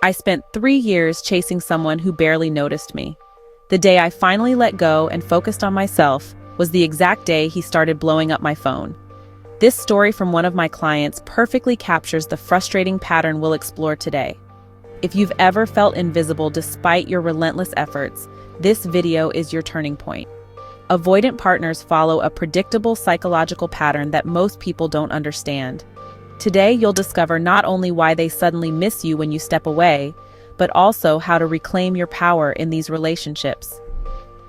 I spent 3 years chasing someone who barely noticed me. The day I finally let go and focused on myself was the exact day he started blowing up my phone. This story from one of my clients perfectly captures the frustrating pattern we'll explore today. If you've ever felt invisible despite your relentless efforts, this video is your turning point. Avoidant partners follow a predictable psychological pattern that most people don't understand. Today, you'll discover not only why they suddenly miss you when you step away, but also how to reclaim your power in these relationships.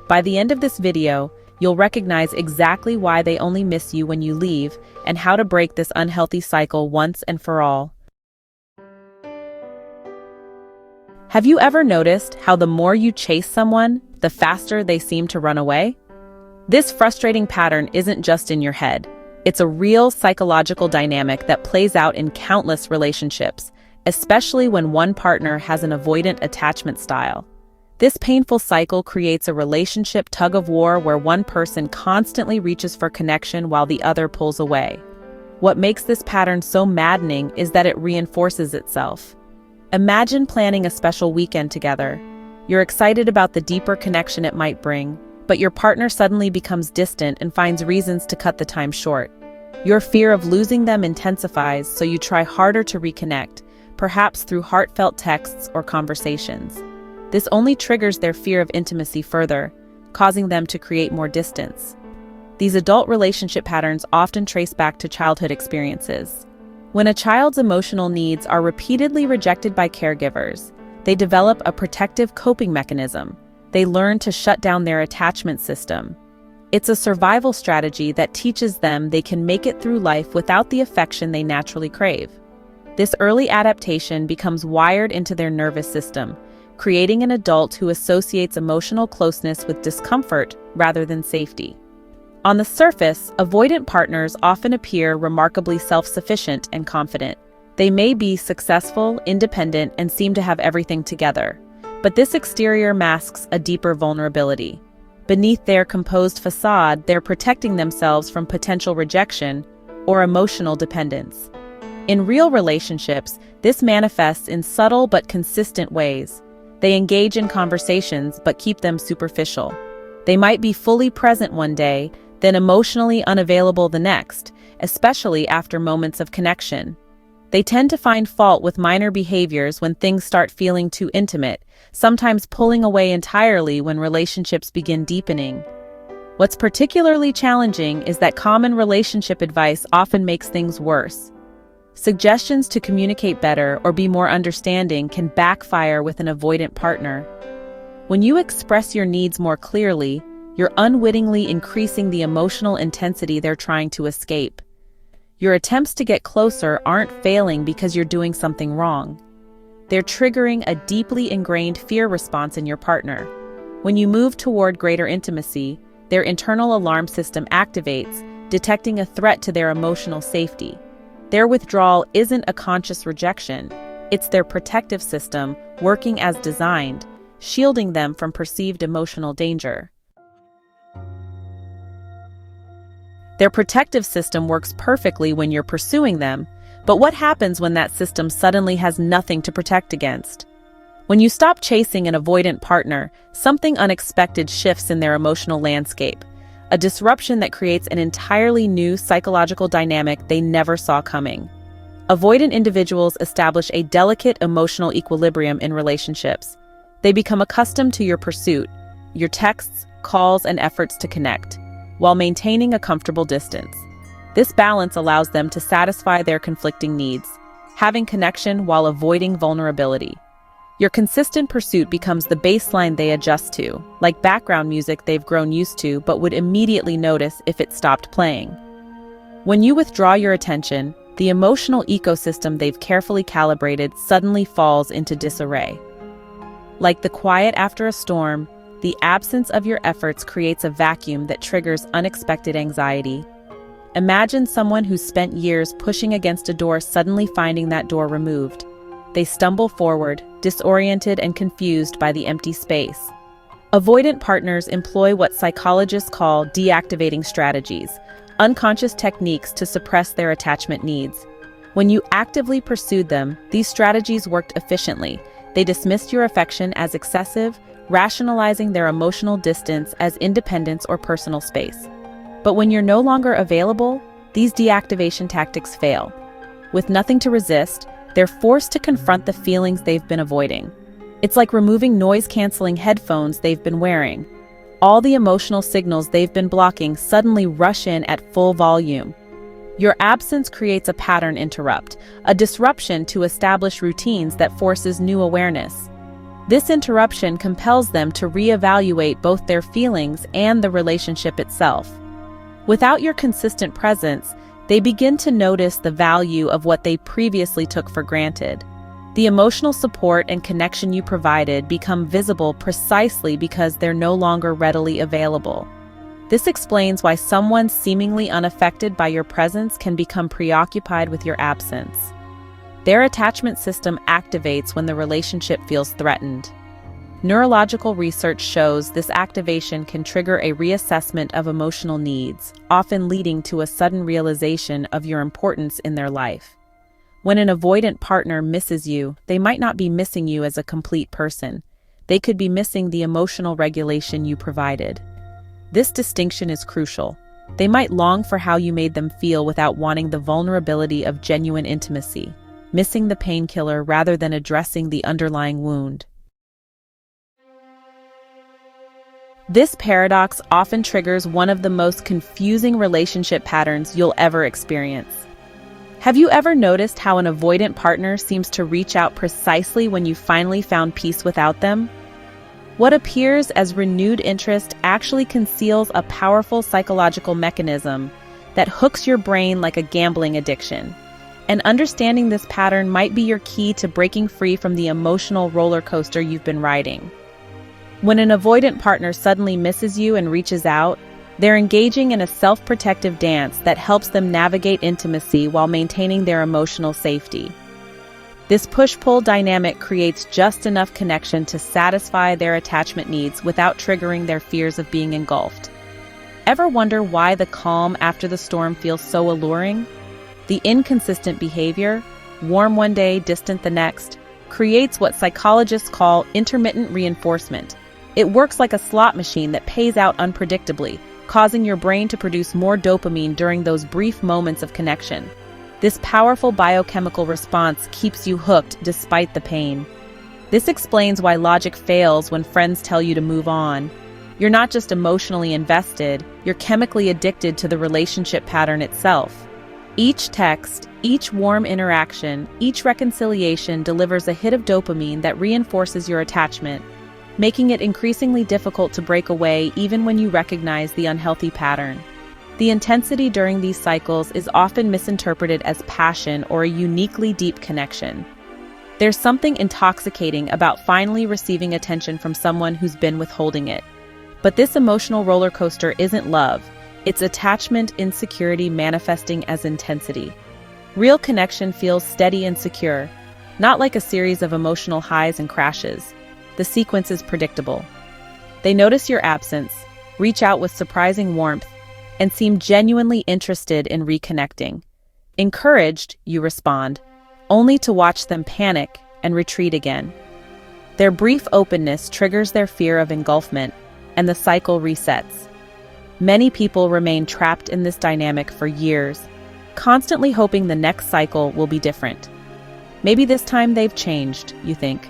By the end of this video, you'll recognize exactly why they only miss you when you leave and how to break this unhealthy cycle once and for all. Have you ever noticed how the more you chase someone, the faster they seem to run away? This frustrating pattern isn't just in your head. It's a real psychological dynamic that plays out in countless relationships, especially when one partner has an avoidant attachment style. This painful cycle creates a relationship tug-of-war where one person constantly reaches for connection while the other pulls away. What makes this pattern so maddening is that it reinforces itself. Imagine planning a special weekend together. You're excited about the deeper connection it might bring, but your partner suddenly becomes distant and finds reasons to cut the time short. Your fear of losing them intensifies, so you try harder to reconnect, perhaps through heartfelt texts or conversations. This only triggers their fear of intimacy further, causing them to create more distance. These adult relationship patterns often trace back to childhood experiences. When a child's emotional needs are repeatedly rejected by caregivers, they develop a protective coping mechanism. They learn to shut down their attachment system. It's a survival strategy that teaches them they can make it through life without the affection they naturally crave. This early adaptation becomes wired into their nervous system, creating an adult who associates emotional closeness with discomfort rather than safety. On the surface, avoidant partners often appear remarkably self-sufficient and confident. They may be successful, independent, and seem to have everything together. But this exterior masks a deeper vulnerability. Beneath their composed facade, they're protecting themselves from potential rejection or emotional dependence. In real relationships, this manifests in subtle but consistent ways. They engage in conversations but keep them superficial. They might be fully present one day, then emotionally unavailable the next, especially after moments of connection. They tend to find fault with minor behaviors when things start feeling too intimate, sometimes pulling away entirely when relationships begin deepening. What's particularly challenging is that common relationship advice often makes things worse. Suggestions to communicate better or be more understanding can backfire with an avoidant partner. When you express your needs more clearly, you're unwittingly increasing the emotional intensity they're trying to escape. Your attempts to get closer aren't failing because you're doing something wrong. They're triggering a deeply ingrained fear response in your partner. When you move toward greater intimacy, their internal alarm system activates, detecting a threat to their emotional safety. Their withdrawal isn't a conscious rejection. It's their protective system working as designed, shielding them from perceived emotional danger. Their protective system works perfectly when you're pursuing them, but what happens when that system suddenly has nothing to protect against? When you stop chasing an avoidant partner, something unexpected shifts in their emotional landscape, a disruption that creates an entirely new psychological dynamic they never saw coming. Avoidant individuals establish a delicate emotional equilibrium in relationships. They become accustomed to your pursuit, your texts, calls, and efforts to connect, while maintaining a comfortable distance. This balance allows them to satisfy their conflicting needs, having connection while avoiding vulnerability. Your consistent pursuit becomes the baseline they adjust to, like background music they've grown used to but would immediately notice if it stopped playing. When you withdraw your attention, the emotional ecosystem they've carefully calibrated suddenly falls into disarray. Like the quiet after a storm, the absence of your efforts creates a vacuum that triggers unexpected anxiety. Imagine someone who's spent years pushing against a door suddenly finding that door removed. They stumble forward, disoriented and confused by the empty space. Avoidant partners employ what psychologists call deactivating strategies, unconscious techniques to suppress their attachment needs. When you actively pursued them, these strategies worked efficiently. They dismissed your affection as excessive, rationalizing their emotional distance as independence or personal space. But when you're no longer available, these deactivation tactics fail. With nothing to resist, they're forced to confront the feelings they've been avoiding. It's like removing noise-canceling headphones they've been wearing. All the emotional signals they've been blocking suddenly rush in at full volume. Your absence creates a pattern interrupt, a disruption to establish routines that forces new awareness. This interruption compels them to reevaluate both their feelings and the relationship itself. Without your consistent presence, they begin to notice the value of what they previously took for granted. The emotional support and connection you provided become visible precisely because they're no longer readily available. This explains why someone seemingly unaffected by your presence can become preoccupied with your absence. Their attachment system activates when the relationship feels threatened. Neurological research shows this activation can trigger a reassessment of emotional needs, often leading to a sudden realization of your importance in their life. When an avoidant partner misses you, they might not be missing you as a complete person. They could be missing the emotional regulation you provided. This distinction is crucial. They might long for how you made them feel without wanting the vulnerability of genuine intimacy, missing the painkiller rather than addressing the underlying wound. This paradox often triggers one of the most confusing relationship patterns you'll ever experience. Have you ever noticed how an avoidant partner seems to reach out precisely when you finally found peace without them? What appears as renewed interest actually conceals a powerful psychological mechanism that hooks your brain like a gambling addiction. And understanding this pattern might be your key to breaking free from the emotional roller coaster you've been riding. When an avoidant partner suddenly misses you and reaches out, they're engaging in a self-protective dance that helps them navigate intimacy while maintaining their emotional safety. This push-pull dynamic creates just enough connection to satisfy their attachment needs without triggering their fears of being engulfed. Ever wonder why the calm after the storm feels so alluring? The inconsistent behavior, warm one day, distant the next, creates what psychologists call intermittent reinforcement. It works like a slot machine that pays out unpredictably, causing your brain to produce more dopamine during those brief moments of connection. This powerful biochemical response keeps you hooked despite the pain. This explains why logic fails when friends tell you to move on. You're not just emotionally invested, you're chemically addicted to the relationship pattern itself. Each text, each warm interaction, each reconciliation delivers a hit of dopamine that reinforces your attachment, making it increasingly difficult to break away even when you recognize the unhealthy pattern. The intensity during these cycles is often misinterpreted as passion or a uniquely deep connection. There's something intoxicating about finally receiving attention from someone who's been withholding it. But this emotional roller coaster isn't love, it's attachment insecurity manifesting as intensity. Real connection feels steady and secure, not like a series of emotional highs and crashes. The sequence is predictable. They notice your absence, reach out with surprising warmth, and seem genuinely interested in reconnecting. Encouraged, you respond, only to watch them panic and retreat again. Their brief openness triggers their fear of engulfment, and the cycle resets. Many people remain trapped in this dynamic for years, constantly hoping the next cycle will be different. Maybe this time they've changed, you think.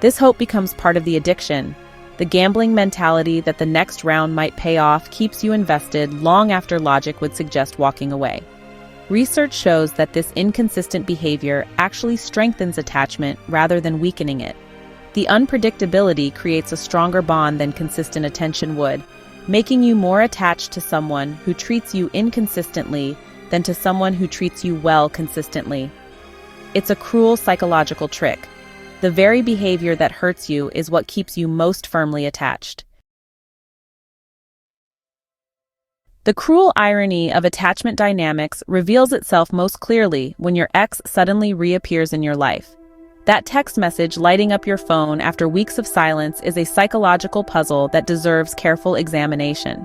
This hope becomes part of the addiction. The gambling mentality that the next round might pay off keeps you invested long after logic would suggest walking away. Research shows that this inconsistent behavior actually strengthens attachment rather than weakening it. The unpredictability creates a stronger bond than consistent attention would, making you more attached to someone who treats you inconsistently than to someone who treats you well consistently. It's a cruel psychological trick. The very behavior that hurts you is what keeps you most firmly attached. The cruel irony of attachment dynamics reveals itself most clearly when your ex suddenly reappears in your life. That text message lighting up your phone after weeks of silence is a psychological puzzle that deserves careful examination.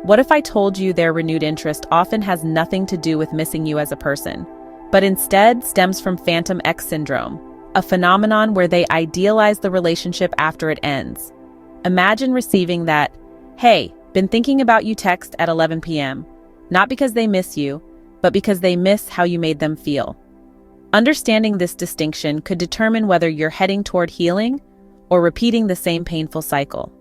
What if I told you their renewed interest often has nothing to do with missing you as a person, but instead stems from phantom ex syndrome? a phenomenon where they idealize the relationship after it ends. Imagine receiving that, "Hey, been thinking about you" text at 11 p.m., not because they miss you, but because they miss how you made them feel. Understanding this distinction could determine whether you're heading toward healing or repeating the same painful cycle.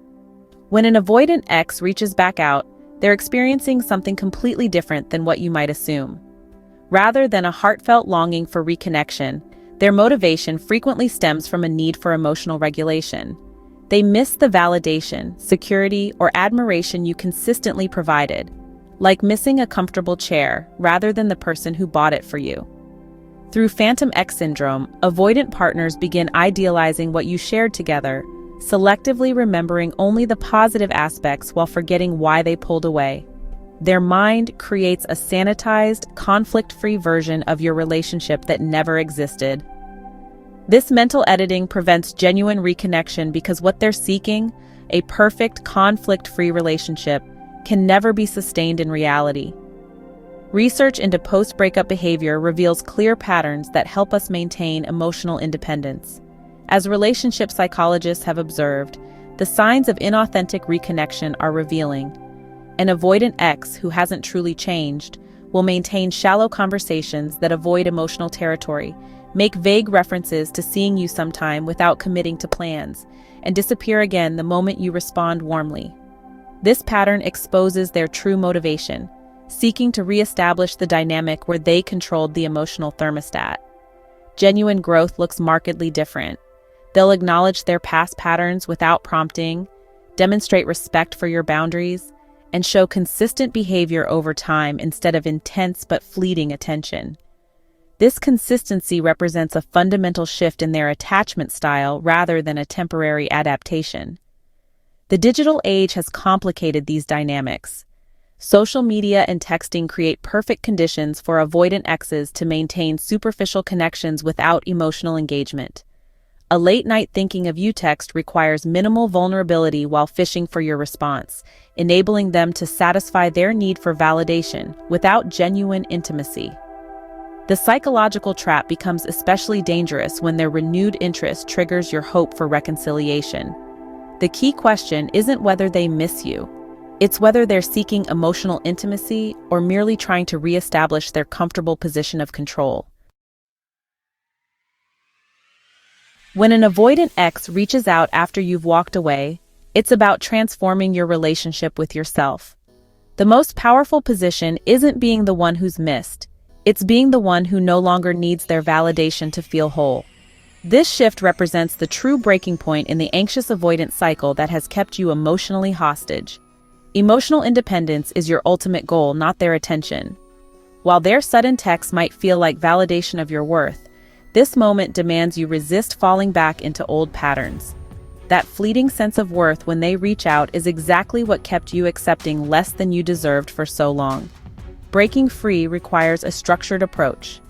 When an avoidant ex reaches back out, they're experiencing something completely different than what you might assume. Rather than a heartfelt longing for reconnection, their motivation frequently stems from a need for emotional regulation. They miss the validation, security, or admiration you consistently provided, like missing a comfortable chair rather than the person who bought it for you. Through phantom ex syndrome, avoidant partners begin idealizing what you shared together, selectively remembering only the positive aspects while forgetting why they pulled away. Their mind creates a sanitized, conflict-free version of your relationship that never existed. This mental editing prevents genuine reconnection because what they're seeking, a perfect, conflict-free relationship, can never be sustained in reality. Research into post-breakup behavior reveals clear patterns that help us maintain emotional independence. As relationship psychologists have observed, the signs of inauthentic reconnection are revealing. An avoidant ex who hasn't truly changed will maintain shallow conversations that avoid emotional territory, make vague references to seeing you sometime without committing to plans, and disappear again the moment you respond warmly. This pattern exposes their true motivation, seeking to reestablish the dynamic where they controlled the emotional thermostat. Genuine growth looks markedly different. They'll acknowledge their past patterns without prompting, demonstrate respect for your boundaries, and show consistent behavior over time instead of intense but fleeting attention. This consistency represents a fundamental shift in their attachment style rather than a temporary adaptation. The digital age has complicated these dynamics. Social media and texting create perfect conditions for avoidant exes to maintain superficial connections without emotional engagement. A late-night thinking of you text requires minimal vulnerability while fishing for your response, enabling them to satisfy their need for validation without genuine intimacy. The psychological trap becomes especially dangerous when their renewed interest triggers your hope for reconciliation. The key question isn't whether they miss you. It's whether they're seeking emotional intimacy or merely trying to reestablish their comfortable position of control. When an avoidant ex reaches out after you've walked away, it's about transforming your relationship with yourself. The most powerful position isn't being the one who's missed. It's being the one who no longer needs their validation to feel whole. This shift represents the true breaking point in the anxious-avoidant cycle that has kept you emotionally hostage. Emotional independence is your ultimate goal, not their attention. While their sudden texts might feel like validation of your worth, this moment demands you resist falling back into old patterns. That fleeting sense of worth when they reach out is exactly what kept you accepting less than you deserved for so long. Breaking free requires a structured approach.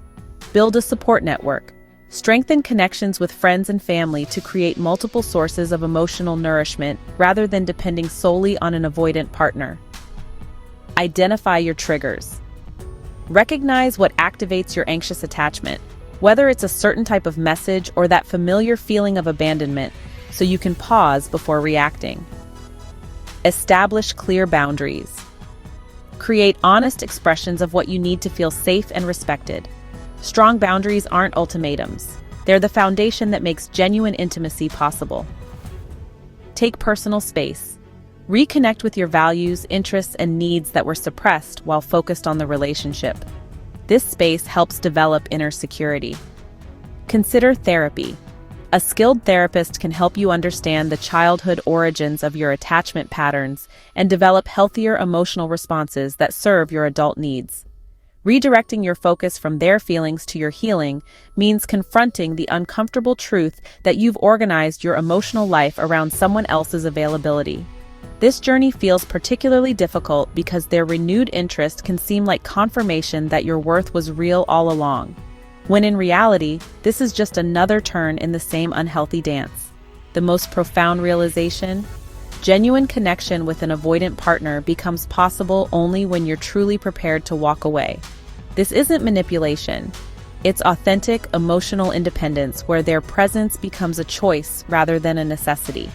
Build a support network. Strengthen connections with friends and family to create multiple sources of emotional nourishment rather than depending solely on an avoidant partner. Identify your triggers. Recognize what activates your anxious attachment, whether it's a certain type of message or that familiar feeling of abandonment, so you can pause before reacting. Establish clear boundaries. Create honest expressions of what you need to feel safe and respected. Strong boundaries aren't ultimatums. They're the foundation that makes genuine intimacy possible. Take personal space. Reconnect with your values, interests, and needs that were suppressed while focused on the relationship. This space helps develop inner security. Consider therapy. A skilled therapist can help you understand the childhood origins of your attachment patterns and develop healthier emotional responses that serve your adult needs. Redirecting your focus from their feelings to your healing means confronting the uncomfortable truth that you've organized your emotional life around someone else's availability. This journey feels particularly difficult because their renewed interest can seem like confirmation that your worth was real all along, when in reality, this is just another turn in the same unhealthy dance. The most profound realization: genuine connection with an avoidant partner becomes possible only when you're truly prepared to walk away. This isn't manipulation. It's authentic, emotional independence where their presence becomes a choice rather than a necessity.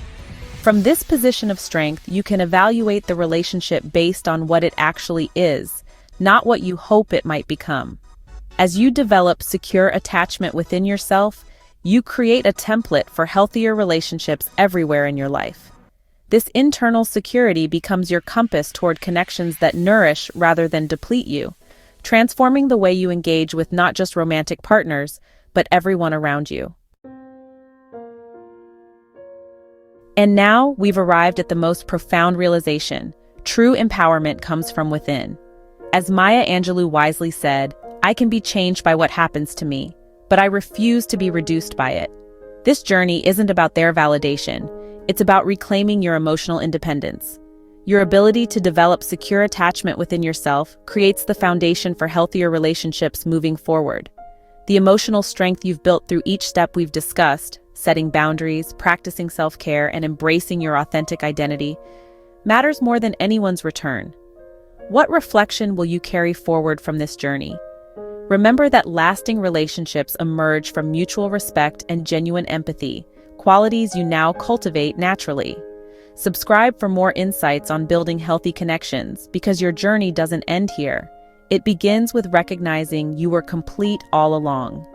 From this position of strength, you can evaluate the relationship based on what it actually is, not what you hope it might become. As you develop secure attachment within yourself, you create a template for healthier relationships everywhere in your life. This internal security becomes your compass toward connections that nourish rather than deplete you, transforming the way you engage with not just romantic partners, but everyone around you. And now we've arrived at the most profound realization. True empowerment comes from within. As Maya Angelou wisely said, "I can be changed by what happens to me, but I refuse to be reduced by it." This journey isn't about their validation. It's about reclaiming your emotional independence. Your ability to develop secure attachment within yourself creates the foundation for healthier relationships moving forward. The emotional strength you've built through each step we've discussed, setting boundaries, practicing self-care, and embracing your authentic identity, matters more than anyone's return. What reflection will you carry forward from this journey? Remember that lasting relationships emerge from mutual respect and genuine empathy, qualities you now cultivate naturally. Subscribe for more insights on building healthy connections, because your journey doesn't end here. It begins with recognizing you were complete all along.